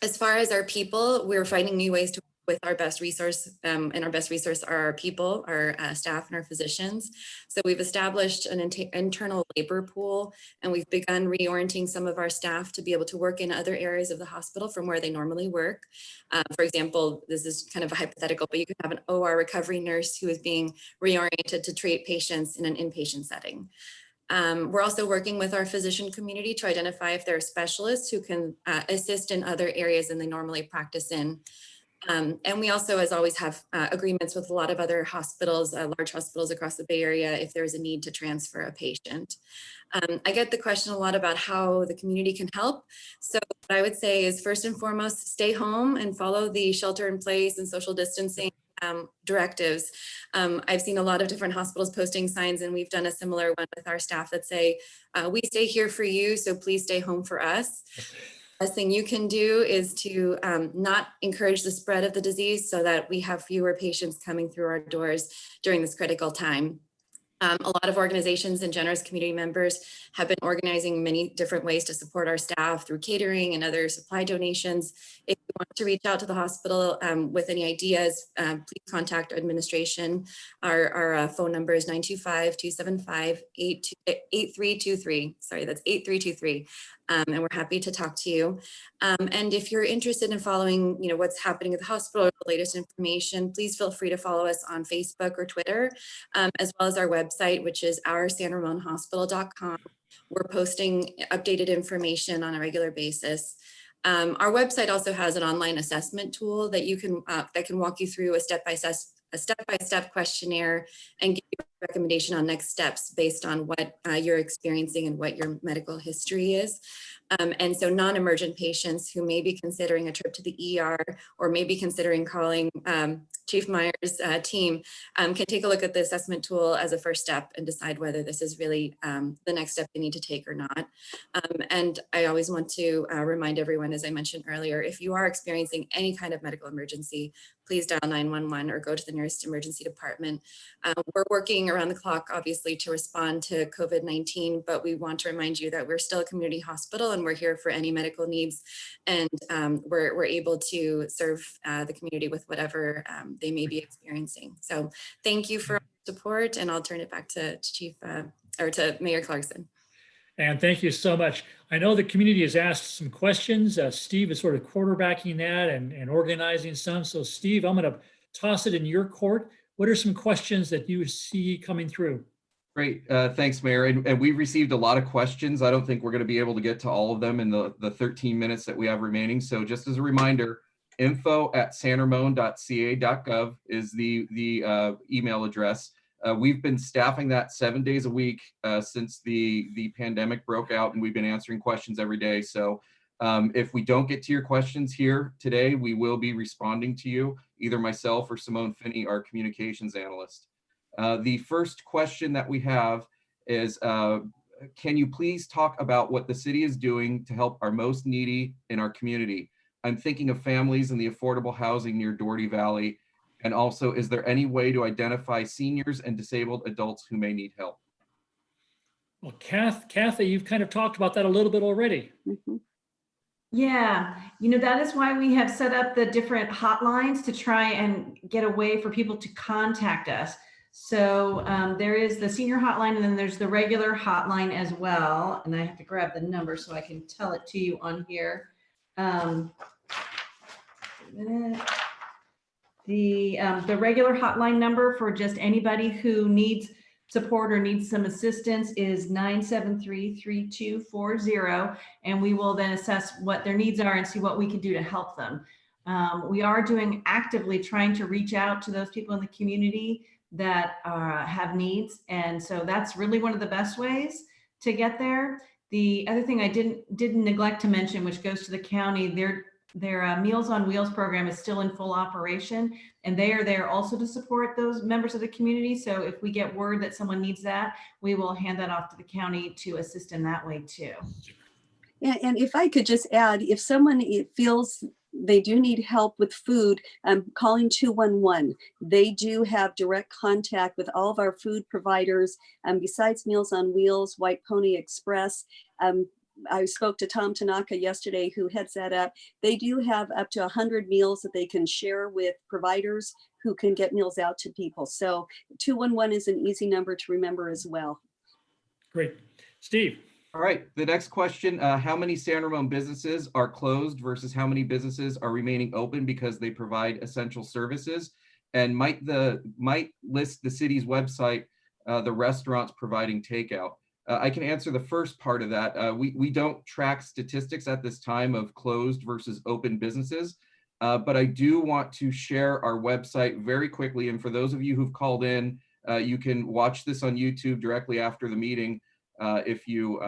As far as our people, we're finding new ways to work with our best resource, and our best resource are our people, our staff and our physicians. So we've established an internal labor pool, and we've begun reorienting some of our staff to be able to work in other areas of the hospital from where they normally work. For example, this is kind of a hypothetical, but you could have an OR recovery nurse who is being reoriented to treat patients in an inpatient setting. We're also working with our physician community to identify if there are specialists who can assist in other areas than they normally practice in. And we also, as always, have agreements with a lot of other hospitals, large hospitals across the Bay Area, if there's a need to transfer a patient. I get the question a lot about how the community can help. So what I would say is, first and foremost, stay home and follow the shelter in place and social distancing directives. I've seen a lot of different hospitals posting signs, and we've done a similar one with our staff that say, we stay here for you, so please stay home for us. Best thing you can do is to not encourage the spread of the disease so that we have fewer patients coming through our doors during this critical time. A lot of organizations and generous community members have been organizing many different ways to support our staff through catering and other supply donations. If you want to reach out to the hospital with any ideas, please contact administration. Our phone number is 925-275-8323. Sorry, that's 8323. And we're happy to talk to you. And if you're interested in following, what's happening at the hospital, or the latest information, please feel free to follow us on Facebook or Twitter, as well as our website, which is oursanramonhospital.com. We're posting updated information on a regular basis. Our website also has an online assessment tool that you can that can walk you through a step-by-step questionnaire and give you a recommendation on next steps based on what you're experiencing and what your medical history is. And so non-emergent patients who may be considering a trip to the ER or may be considering calling Chief Meyer's team can take a look at the assessment tool as a first step and decide whether this is really the next step they need to take or not. And I always want to remind everyone, as I mentioned earlier, if you are experiencing any kind of medical emergency, please dial 911 or go to the nearest emergency department. We're working around the clock, obviously, to respond to COVID-19, but we want to remind you that we're still a community hospital and we're here for any medical needs. And we're able to serve the community with whatever they may be experiencing. So thank you for your support, and I'll turn it back to to Mayor Clarkson. And thank you so much. I know the community has asked some questions. Steve is sort of quarterbacking that and organizing some. So Steve, I'm going to toss it in your court. What are some questions that you see coming through? Great. Thanks, Mayor. And we've received a lot of questions. I don't think we're going to be able to get to all of them in the 13 minutes that we have remaining. So just as a reminder, info@sanramon.ca.gov is the email address. We've been staffing that 7 days a week since the pandemic broke out, and we've been answering questions every day. So if we don't get to your questions here today, we will be responding to you, either myself or Simone Finney, our communications analyst. The first question that we have is, can you please talk about what the city is doing to help our most needy in our community? I'm thinking of families in the affordable housing near Doherty Valley. And also, is there any way to identify seniors and disabled adults who may need help? Well, Kathi, you've kind of talked about that a little bit already. Mhm. Yeah, that is why we have set up the different hotlines to try and get a way for people to contact us. So there is the senior hotline, and then there's the regular hotline as well. And I have to grab the number so I can tell it to you on here. The regular hotline number for just anybody who needs support or needs some assistance is 973-3240, and we will then assess what their needs are and see what we can do to help them. We are actively trying to reach out to those people in the community that have needs, and so that's really one of the best ways to get there. The other thing I didn't neglect to mention, which goes to the county, their Meals on Wheels program is still in full operation, and they are there also to support those members of the community. So if we get word that someone needs that, we will hand that off to the county to assist in that way too. And if I could just add, if someone feels they do need help with food, calling 211. They do have direct contact with all of our food providers. Besides Meals on Wheels, White Pony Express, I spoke to Tom Tanaka yesterday, who heads that up. They do have up to 100 meals that they can share with providers who can get meals out to people. So 211 is an easy number to remember as well. Great. Steve. All right, the next question, how many San Ramon businesses are closed versus how many businesses are remaining open because they provide essential services? And might list the city's website, the restaurants providing takeout? I can answer the first part of that. We don't track statistics at this time of closed versus open businesses, but I do want to share our website very quickly. And for those of you who've called in, you can watch this on YouTube directly after the meeting if you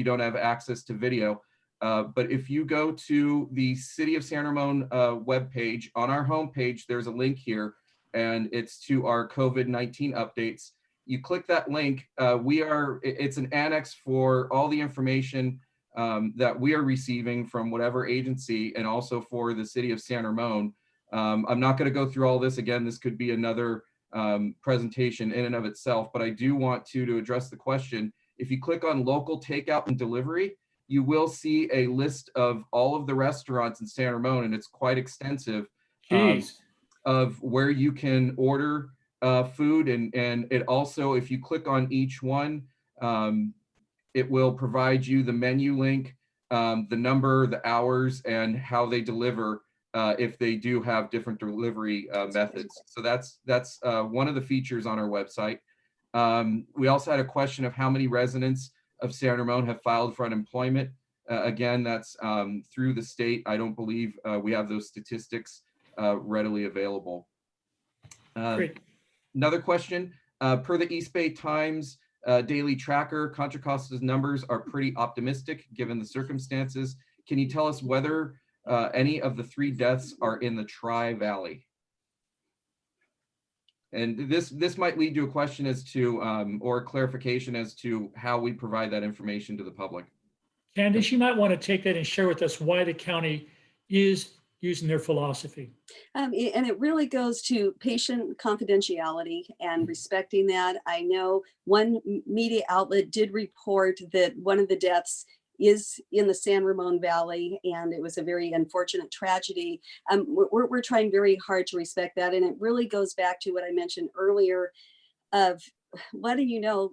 don't have access to video. But if you go to the City of San Ramon webpage, on our homepage, there's a link here, and it's to our COVID-19 updates. You click that link, it's an annex for all the information that we are receiving from whatever agency, and also for the City of San Ramon. I'm not going to go through all this again. This could be another presentation in and of itself, but I do want to address the question. If you click on local takeout and delivery, you will see a list of all of the restaurants in San Ramon, and it's quite extensive, of where you can order food, and it also, if you click on each one, it will provide you the menu link, the number, the hours, and how they deliver if they do have different delivery methods. So that's one of the features on our website. We also had a question of how many residents of San Ramon have filed for unemployment. Again, that's through the state. I don't believe we have those statistics readily available. Great. Another question, per the East Bay Times daily tracker, Contra Costa's numbers are pretty optimistic given the circumstances. Can you tell us whether any of the 3 deaths are in the Tri-Valley? And this might lead to a question as to, or a clarification as to how we provide that information to the public. Candace, you might want to take that and share with us why the county is using their philosophy. And it really goes to patient confidentiality and respecting that. I know one media outlet did report that one of the deaths is in the San Ramon Valley, and it was a very unfortunate tragedy. We're trying very hard to respect that, and it really goes back to what I mentioned earlier of letting you know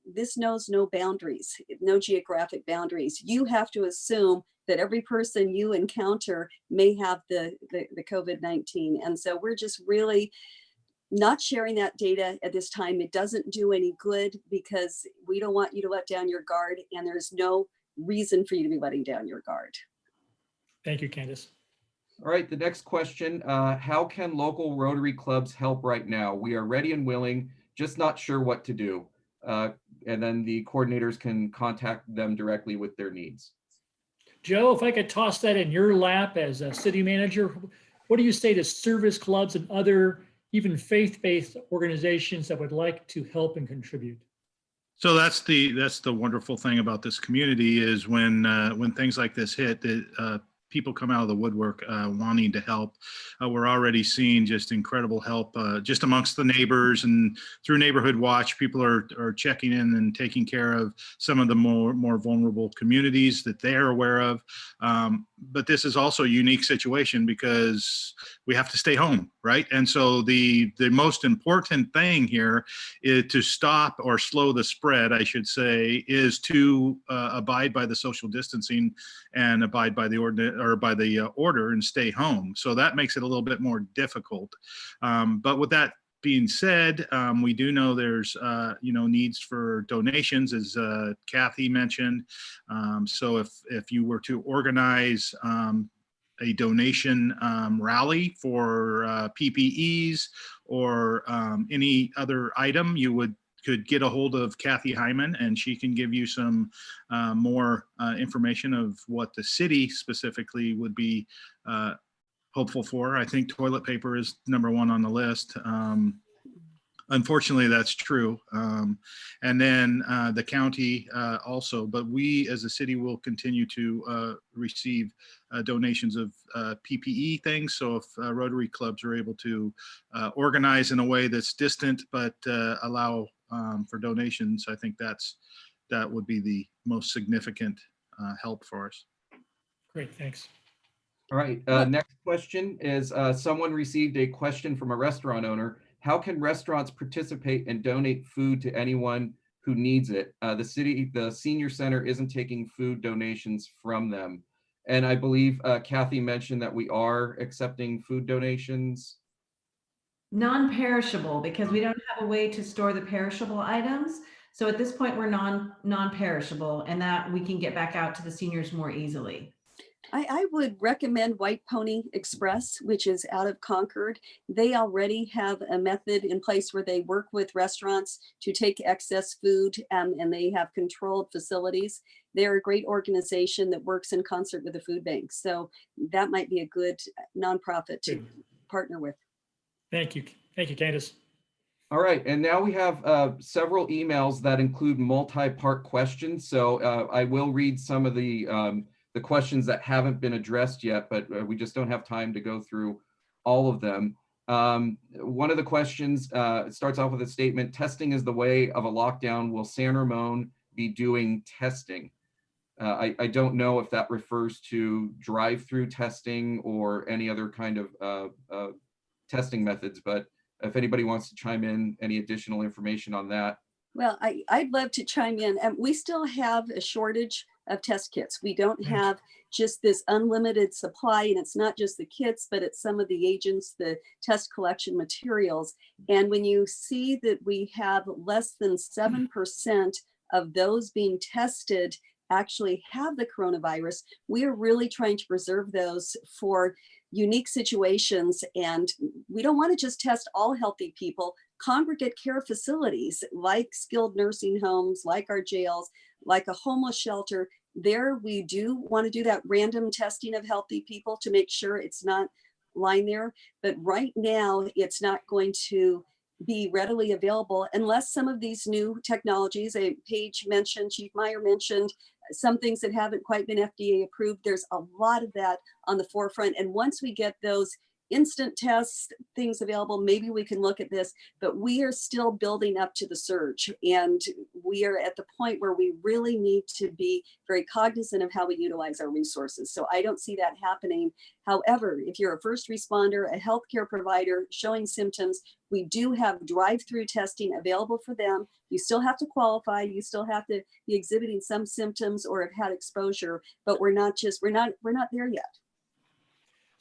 this knows no boundaries, no geographic boundaries. You have to assume that every person you encounter may have the COVID-19, and so we're just really not sharing that data at this time. It doesn't do any good because we don't want you to let down your guard, and there's no reason for you to be letting down your guard. Thank you, Candace. All right, the next question, how can local Rotary clubs help right now? We are ready and willing, just not sure what to do. And then the coordinators can contact them directly with their needs. Joe, if I could toss that in your lap as a city manager, what do you say to service clubs and other even faith-based organizations that would like to help and contribute? So that's the wonderful thing about this community is when things like this hit, people come out of the woodwork wanting to help. We're already seeing just incredible help just amongst the neighbors, and through Neighborhood Watch, people are checking in and taking care of some of the more vulnerable communities that they're aware of. But this is also a unique situation because we have to stay home, right? And so the most important thing here is to stop or slow the spread, I should say, is to abide by the social distancing and abide by the or by the order and stay home. So that makes it a little bit more difficult. But with that being said, we do know there's needs for donations, as Kathi mentioned. So if you were to organize a donation rally for PPEs or any other item, you could get a hold of Kathi Heimann, and she can give you some more information of what the city specifically would be hopeful for. I think toilet paper is #1 on the list. Unfortunately, that's true. And then the county also, but we as a city will continue to receive donations of PPE things. So if Rotary clubs are able to organize in a way that's distant, but allow for donations, I think that would be the most significant help for us. Great, thanks. All right, next question is, someone received a question from a restaurant owner. How can restaurants participate and donate food to anyone who needs it? The senior center isn't taking food donations from them. And I believe Kathi mentioned that we are accepting food donations. Non-perishable, because we don't have a way to store the perishable items. So at this point, we're non-perishable, and that we can get back out to the seniors more easily. I would recommend White Pony Express, which is out of Concord. They already have a method in place where they work with restaurants to take excess food, and they have controlled facilities. They're a great organization that works in concert with the food bank. So that might be a good nonprofit to partner with. Thank you. Thank you, Candace. All right, and now we have several emails that include multi-part questions. So I will read some of the questions that haven't been addressed yet, but we just don't have time to go through all of them. One of the questions starts off with a statement: testing is the way of a lockdown. Will San Ramon be doing testing? I don't know if that refers to drive-through testing or any other kind of testing methods, but if anybody wants to chime in, any additional information on that. Well, I'd love to chime in. We still have a shortage of test kits. We don't have just this unlimited supply, and it's not just the kits, but it's some of the agents, the test collection materials. And when you see that we have less than 7% of those being tested actually have the coronavirus, we are really trying to preserve those for unique situations. And we don't want to just test all healthy people. Congregate care facilities like skilled nursing homes, like our jails, like a homeless shelter, there we do want to do that random testing of healthy people to make sure it's not lying there. But right now, it's not going to be readily available unless some of these new technologies, Paige mentioned, Chief Meyer mentioned, some things that haven't quite been FDA approved. There's a lot of that on the forefront. And once we get those instant tests, things available, maybe we can look at this, but we are still building up to the surge. And we are at the point where we really need to be very cognizant of how we utilize our resources. So I don't see that happening. However, if you're a first responder, a healthcare provider showing symptoms, we do have drive-through testing available for them. You still have to qualify. You still have to be exhibiting some symptoms or have had exposure, but we're not there yet.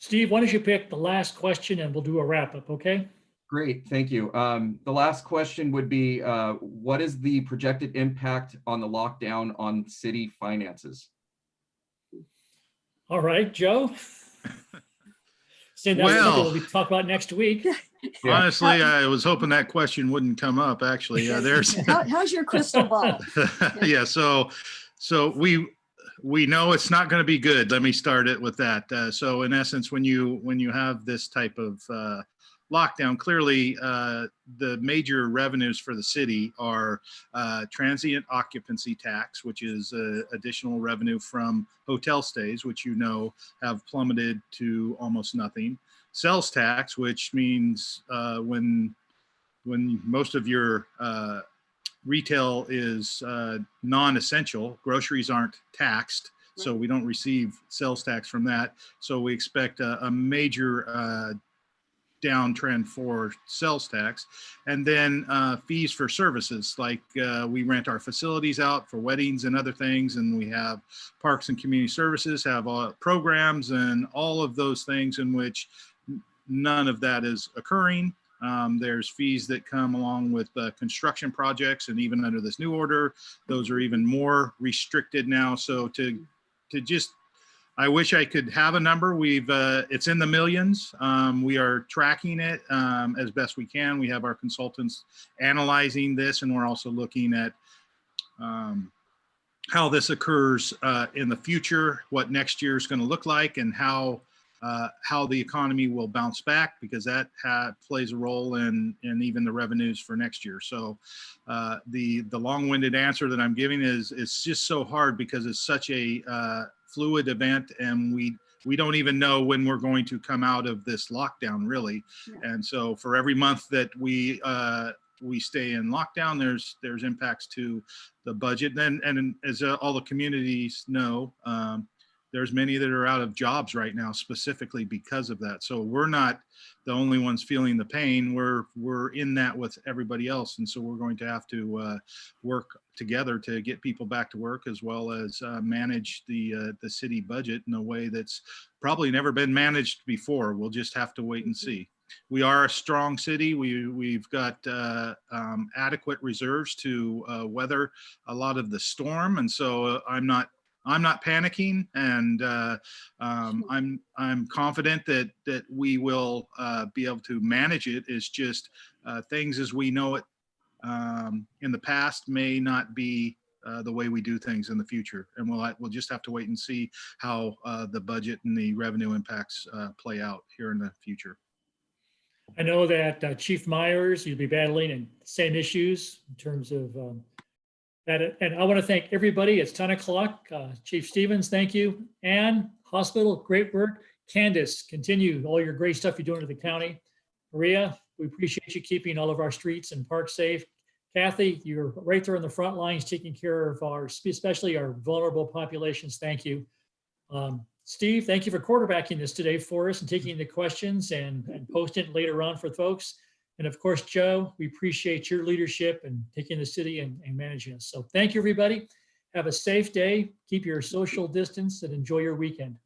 Steve, why don't you pick the last question and we'll do a wrap up, okay? Great, thank you. The last question would be, what is the projected impact on the lockdown on city finances? All right, Joe. So that's something we'll be talking about next week. Honestly, I was hoping that question wouldn't come up, actually. There's how's your crystal ball? Yeah, so we know it's not going to be good. Let me start it with that. So in essence, when you have this type of lockdown, clearly the major revenues for the city are transient occupancy tax, which is additional revenue from hotel stays, which you know have plummeted to almost nothing. Sales tax, which means when most of your retail is non-essential, groceries aren't taxed, so we don't receive sales tax from that. So we expect a major downtrend for sales tax. And then fees for services, like we rent our facilities out for weddings and other things, and we have parks and community services, have programs and all of those things in which none of that is occurring. There's fees that come along with construction projects, and even under this new order, those are even more restricted now. So to just, I wish I could have a number. It's in the millions. We are tracking it as best we can. We have our consultants analyzing this, and we're also looking at how this occurs in the future, what next year is going to look like, and how the economy will bounce back, because that plays a role in even the revenues for next year. So the long-winded answer that I'm giving is it's just so hard because it's such a fluid event, and we don't even know when we're going to come out of this lockdown, really. Yeah. And so for every month that we stay in lockdown, there's impacts to the budget. And as all the communities know, there's many that are out of jobs right now, specifically because of that. So we're not the only ones feeling the pain. We're in that with everybody else. And so we're going to have to work together to get people back to work, as well as manage the city budget in a way that's probably never been managed before. We'll just have to wait and see. We are a strong city. We've got adequate reserves to weather a lot of the storm. And so I'm not panicking, and I'm confident that we will be able to manage it. It's just things as we know it in the past may not be the way we do things in the future, and we'll just have to wait and see how the budget and the revenue impacts play out here in the future. I know that Chief Myers, you'll be battling in the same issues in terms of and I want to thank everybody. It's 10 o'clock. Chief Stevens, thank you. Ann, hospital, great work. Candace, continue all your great stuff you're doing to the county. Maria, we appreciate you keeping all of our streets and parks safe. Kathi, you're right there on the front lines taking care of especially our vulnerable populations. Thank you. Steve, thank you for quarterbacking this today for us and taking the questions and posting it later on for folks. And of course, Joe, we appreciate your leadership and taking the city and managing us. So thank you, everybody. Have a safe day. Keep your social distance and enjoy your weekend.